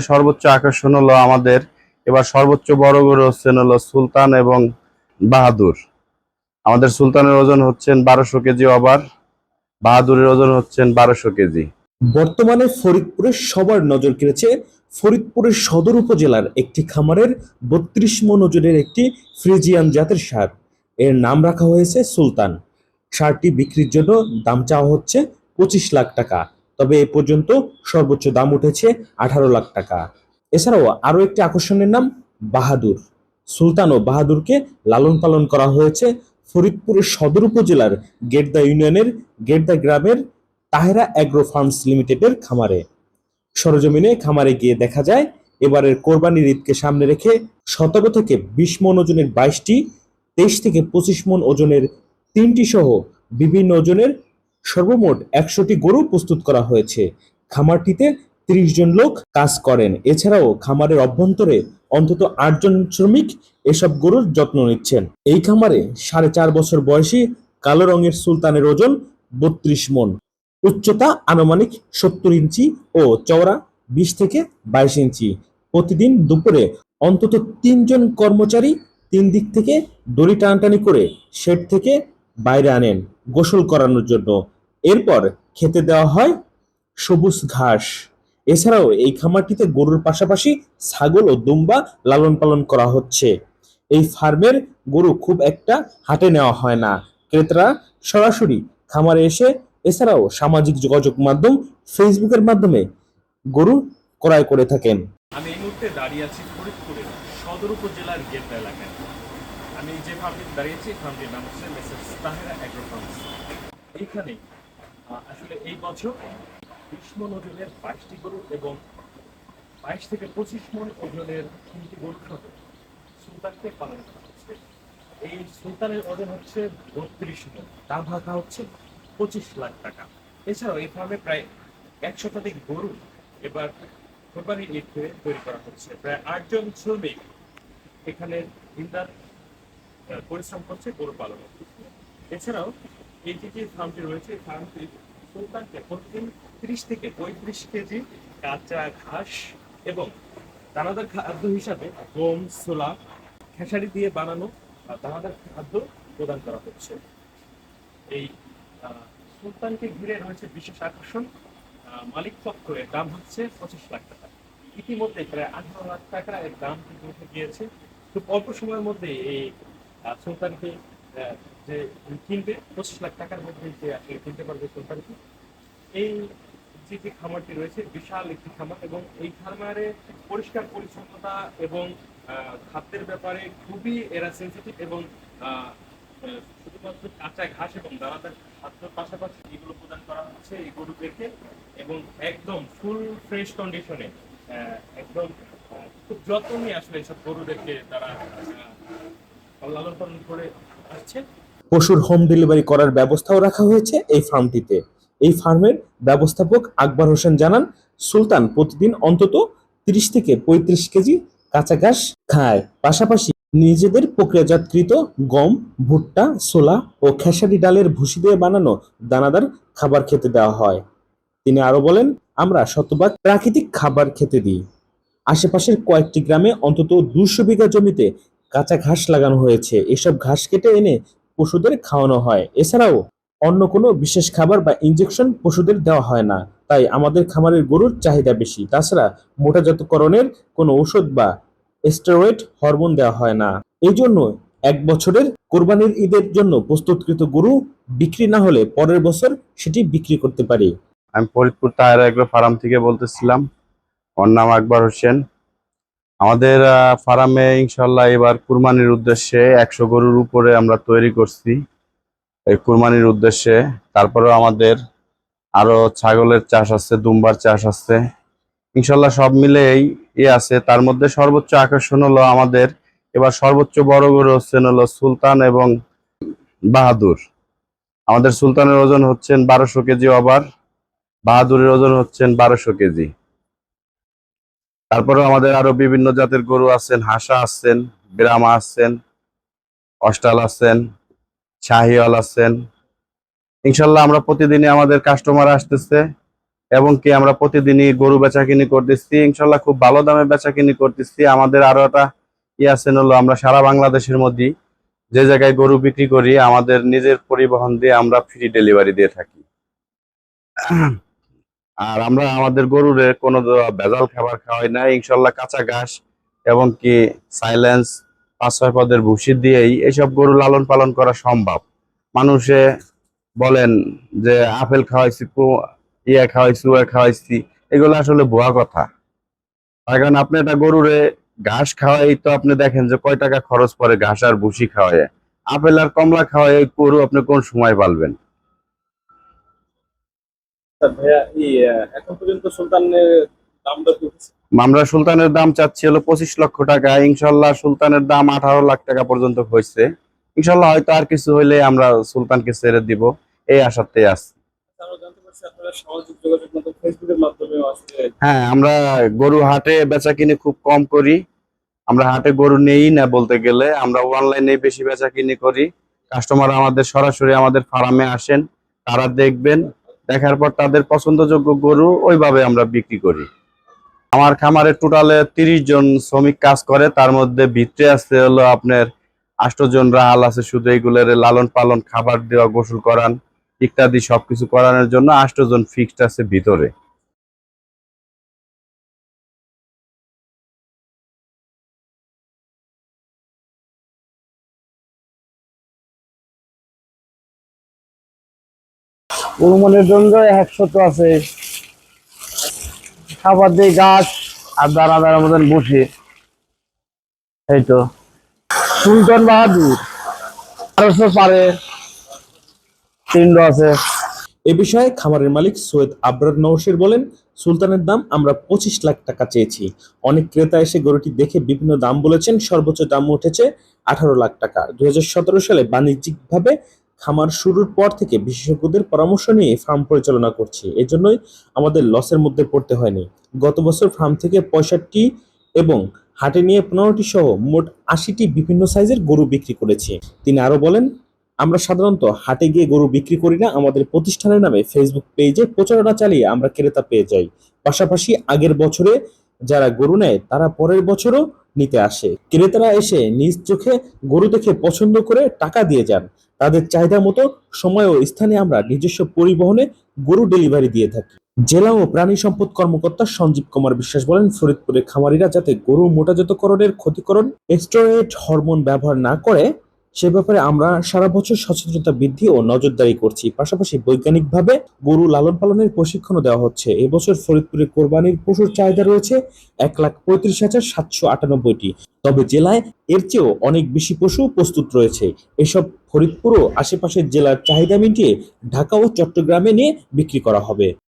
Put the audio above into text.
সর্বোচ্চ আকর্ষণ হলো আমাদের এবার সর্বোচ্চ বড় গরু হচ্ছেন হলো সুলতান এবং বাহাদুর। আমাদের সুলতানের ওজন হচ্ছেন 1200 কেজি, আবার বাহাদুরের ওজন হচ্ছেন 1200 কেজি। বর্তমানে ফরিদপুরে সবার নজর কেড়েছে ফরিদপুরের সদর উপজেলার একটি খামারের 32 মণ ওজনের একটি ফ্রিজিয়ান জাতের ষাঁড়। এর নাম রাখা হয়েছে সুলতান। ষাঁড়টি বিক্রির জন্য দাম চাওয়া হচ্ছে 25 লাখ টাকা, তবে এ পর্যন্ত সর্বোচ্চ দাম উঠেছে 18 লাখ টাকা। এছাড়াও আরও একটি আকর্ষণের নাম বাহাদুর। সুলতান ও বাহাদুরকে লালন পালন করা হয়েছে ফরিদপুরের সদর উপজেলার গেটদা ইউনিয়নের গেটদা গ্রামের তাহেরা অ্যাগ্রো ফার্মস লিমিটেডের খামারে। সরজমিনে খামারে গিয়ে দেখা যায় এবারের কোরবানির ঈদকে সামনে রেখে 17 থেকে 20 মণ ওজনের 22টি, 23 থেকে 25 মণ ওজনের 3টি সহ বিভিন্ন ওজনের সর্বমোট 100টি গরু প্রস্তুত করা হয়েছে। খামারটিতে 30 জন লোক কাজ করেন। এছাড়াও খামারের অভ্যন্তরে অন্তত 8 জন শ্রমিক এসব গরুর যত্ন নিচ্ছেন। এই খামারে 4.5 বছর বয়সী কালো রঙের সুলতানের ওজন 32 মণ, উচ্চতা আনুমানিক 70 ইঞ্চি ও চওড়া 20 থেকে 22 ইঞ্চি। প্রতিদিন দুপুরে অন্তত 3 জন কর্মচারী 3 দিক থেকে দড়ি টানাটানি করে শেড থেকে বাইরে আনেন গোসল করানোর জন্য। এরপর খেতে দেওয়া হয় সবুজ ঘাস। এছাড়াও এই খামারটিতে গরুর পাশাপাশি ছাগল ও দুম্বা লালন পালন করা হচ্ছে। এই ফার্মের গরু খুব একটা হাটে নেওয়া হয় না, ক্রেতারা সরাসরি খামারে এসে এছাড়াও সামাজিক যোগাযোগ মাধ্যম ফেসবুকের মাধ্যমে গরু ক্রয় করে থাকেন। আমি এই মুহূর্তে দাঁড়িয়ে আছি ফরিদপুরের সদর উপজেলার গেটদা এলাকায়। আমি যে ফার্মটিতে দাঁড়িয়েছি এই ফার্মটির নাম হচ্ছে মেসেজ তাহেরা অ্যাগ্রো ফার্মস। এইখানে আসলে এই বছর 20 মণ ওজনের 22টি গরু এবং 22 থেকে 25 মণ ওজনের 3টি গরু সহ সুলতানকে পালন করা হচ্ছে। এই সুলতানের ওজন হচ্ছে 32 মণ, দাম রাখা হচ্ছে 25 লাখ টাকা। এছাড়াও এই ফার্মে প্রায় 100 শতাধিক গরু এবার কোরবানির ঈদ তৈরি করা হচ্ছে। প্রায় 8 জন শ্রমিক এখানে দিনরাত পরিশ্রম করছে গরু পালনে। এছাড়াও এই যে ফার্মটি রয়েছে এই ফার্মটি সুলতানকে প্রতিদিন 30 থেকে 35 কেজি কাঁচা ঘাস এবং দানাদার খাদ্য হিসাবে গম, ছোলা, খেসারি দিয়ে বানানো দানাদার খাদ্য প্রদান করা হচ্ছে। এই সুলতানকে ঘিরে রয়েছে বিশেষ আকর্ষণ। মালিক পক্ষের দাম হচ্ছে 25 লাখ টাকা। ইতিমধ্যে প্রায় 18 লাখ টাকা এর দাম কিন্তু উঠে গিয়েছে। খুব অল্প সময়ের মধ্যে এই সুলতানকে যে কিনবে 25 লাখ টাকার মধ্যে যে আসলে কিনতে পারবে সুলতানকে। এই যে খামারটি রয়েছে বিশাল একটি খামার এবং এই খামারে পরিষ্কার পরিচ্ছন্নতা এবং খাদ্যের ব্যাপারে খুবই এরা সেন্সিটিভ এবং শুধুমাত্র কাঁচা ঘাস এবং দানাদার খাদ্যের পাশাপাশি এগুলো প্রদান করা হচ্ছে এই গরুদেরকে এবং একদম ফুল ফ্রেশ কন্ডিশনে একদম খুব যত্ন নিয়ে আসলে এইসব গরুদেরকে তারা লালন পালন করে আসছে। পশুর হোম ডেলিভারি করার ব্যবস্থাও রাখা হয়েছে এই ফার্মটিতে। এই ফার্মের ব্যবস্থাপক আকবর হোসেন জানান, সুলতান প্রতিদিন অন্তত 30 থেকে 35 কেজি কাঁচা ঘাস খায়। পাশাপাশি নিজেদের প্রক্রিয়াজাতকৃত গম, ভুট্টা, ছোলা ও খেসারি ডালের ভুসি দিয়ে বানানো দানাদার খাবার খেতে দেওয়া হয়। তিনি আরো বলেন, আমরা শতভাগ প্রাকৃতিক খাবার খেতে দিই। আশেপাশের কয়েকটি গ্রামে অন্তত 200 বিঘা জমিতে কাঁচা ঘাস লাগানো হয়েছে। এসব ঘাস কেটে এনে পশুদের খাওয়ানো হয়। এছাড়াও অন্য কোনো বিশেষ খাবার বা ইনজেকশন পশুদের দেওয়া হয় না। তাই আমাদের খামারের গরুর চাহিদা বেশি। তাছাড়া মোটাজাতকরণের কোনো ঔষধ বা স্টেরয়েড হরমোন দেওয়া হয় না। এই জন্য 1 বছরের কোরবানির ঈদের জন্য প্রস্তুতকৃত গরু বিক্রি না হলে পরের বছর সেটি বিক্রি করতে পারি। আমি ফরিদপুর তাহেরা এগ্রো ফার্ম থেকে বলতেছিলাম। ওর নাম আকবর হোসেন। আমাদের ফার্মে ইনশাল্লাহ এবার কুরবানির উদ্দেশ্যে 100 গরুর উপরে আমরা তৈরি করছি এই কুরবানির উদ্দেশ্যে। তারপরেও আমাদের আরো ছাগলের চাষ আছে, দুম্বার চাষ আছে, ইনশাল্লাহ সব মিলেই আছে। তার মধ্যে সর্বোচ্চ আকর্ষণ হলো আমাদের এবার সর্বোচ্চ বড় গরু হচ্ছেন হলো সুলতান এবং বাহাদুর। আমাদের সুলতানের ওজন হচ্ছেন 1200 কেজি, আবার বাহাদুরের ওজন হচ্ছেন 1200 কেজি। তারপরে আমাদের আরো বিভিন্ন জাতের গরু আছেন, হাসা আছেন, ব্রাহ্মা আছেন, অস্টাল আছেন, শাহিওয়াল আছেন। ইনশাল্লাহ আমরা প্রতিদিনই আমাদের কাস্টমার আসতেছে, এবং কি আমরা প্রতিদিনই গরু বেচাকিনি করতেছি, ইনশাল্লাহ খুব ভালো দামে বেচাকিনি করতেছি। আমাদের আরো একটা আছে হলো, আমরা সারা বাংলাদেশের মধ্যে যে জায়গায় গরু বিক্রি করি আমাদের নিজের পরিবহন দিয়ে আমরা ফ্রি ডেলিভারি দিয়ে থাকি। আর আমরা আমাদের গরুর কোনো ভেজাল খাবার খাওয়াই না, ইনশাল্লাহ কাঁচা ঘাস এবং কি সাইলেন্স 5-6 পদের ভুসি দিয়েই এসব গরু লালন পালন করা সম্ভব। মানুষে বলেন যে আপেল খাওয়াইছি, ইয়া খাওয়াইছি, ওয়া খাওয়াইছি, এগুলো আসলে ভুয়া কথা। তার কারণ আপনি একটা গরুরে ঘাস খাওয়াই তো আপনি দেখেন যে কয় টাকা খরচ পড়ে ঘাস আর ভুসি খাওয়ায়। আপেল আর কমলা খাওয়াই গরু আপনি কোন সময় পালবেন? ভাইয়া এখন পর্যন্ত সুলতানের দাম দর উঠেছে? আমরা সুলতানের দাম চাচ্ছি হলো 25 লক্ষ টাকা, ইনশাল্লাহ সুলতানের দাম 18 লাখ টাকা পর্যন্ত হয়েছে। ইনশাল্লাহ হয়তো আর কিছু হইলে আমরা সুলতানকে ছেড়ে দিব, এই আশাতে আছি। আমরা জানতে পারছি আপনারা সামাজিক যোগাযোগ মাধ্যম ফেসবুকের মাধ্যমেও আসলে। হ্যাঁ, আমরা গরু হাটে বেচা কিনে খুব কম করি। আমরা হাটে গরু নেই না বলতে গেলে, আমরা অনলাইনে বেশি বেচা কিনি করি। কাস্টমার আমাদের সরাসরি আমাদের ফার্মে আসেন, তারা দেখবেন, দেখার পর তাদের পছন্দযোগ্য গরু ওইভাবে আমরা বিক্রি করি। আমার খামারে টোটালে 30 জন শ্রমিক কাজ করে, তার মধ্যে ভিতরে আছে হলো আপনার 8 জন রাহাল আছে, শুধু এগুলোর লালন পালন, খাবার দেওয়া, গোসল করান ইত্যাদি সবকিছু করানোর জন্য 8 জন ফিক্সড আছে ভিতরে। অনুমানের জন্য 100 তো আছে, খাবার দিয়ে গাছ আর দানা দানার মতন বসে। এই তো সুলতান বাহাদুর 1200 পারে, 300 আছে। এ বিষয়ে খামারের মালিক সৈয়দ আবরার নওশীর বলেন, সুলতানের দাম আমরা 25 লাখ টাকা চেয়েছি। অনেক ক্রেতা এসে গরুটি দেখে বিভিন্ন দাম বলেছেন, সর্বোচ্চ দাম উঠেছে 18 লাখ টাকা। 2017 সালে বাণিজ্যিকভাবে খামার শুরুর পর থেকে বিশেষজ্ঞদের পরামর্শ নিয়ে ফার্ম পরিচালনা করছি, এজন্যই আমাদের লসের মধ্যে পড়তে হয়নি। গত বছর ফার্ম থেকে 65 এবং হাটে নিয়ে 15টি সহ মোট 80টি বিভিন্ন সাইজের গরু বিক্রি করেছি। তিনি আরো বলেন, আমরা সাধারণত হাটে গিয়ে গরু বিক্রি করি না, আমাদের প্রতিষ্ঠানের নামে ফেসবুক পেজে প্রচারণা চালিয়ে আমরা ক্রেতা পেয়ে যাই। পাশাপাশি আগের বছরে যারা গরু নেয় তারা পরের বছরও নিতে আসে। ক্রেতারা এসে নিজ চোখে গরু দেখে পছন্দ করে টাকা দিয়ে যান। তাদের চাহিদা মতো সময় ও স্থানে আমরা নিজস্ব পরিবহনে গরু ডেলিভারি দিয়ে থাকি। জেলা ও প্রাণী সম্পদ কর্মকর্তা সঞ্জীব কুমার বিশ্বাস বলেন, ফরিদপুরে খামারিরা যাতে গরু মোটাজাতকরণের ক্ষতিকরণ স্টেরয়েড হরমোন ব্যবহার না করে সে ব্যাপারে আমরা সারা বছর সচেতনতা বৃদ্ধি ও নজরদারি করছি। পাশাপাশি বৈজ্ঞানিকভাবে গরু লালন পালনের প্রশিক্ষণও দেওয়া হচ্ছে। এবছর ফরিদপুরে কোরবানির পশুর চাহিদা রয়েছে 1,35,798টি, তবে জেলায় এর চেয়েও অনেক বেশি পশু প্রস্তুত রয়েছে। এসব ফরিদপুর ও আশেপাশের জেলার চাহিদা মিটিয়ে ঢাকা ও চট্টগ্রামে নিয়ে বিক্রি করা হবে।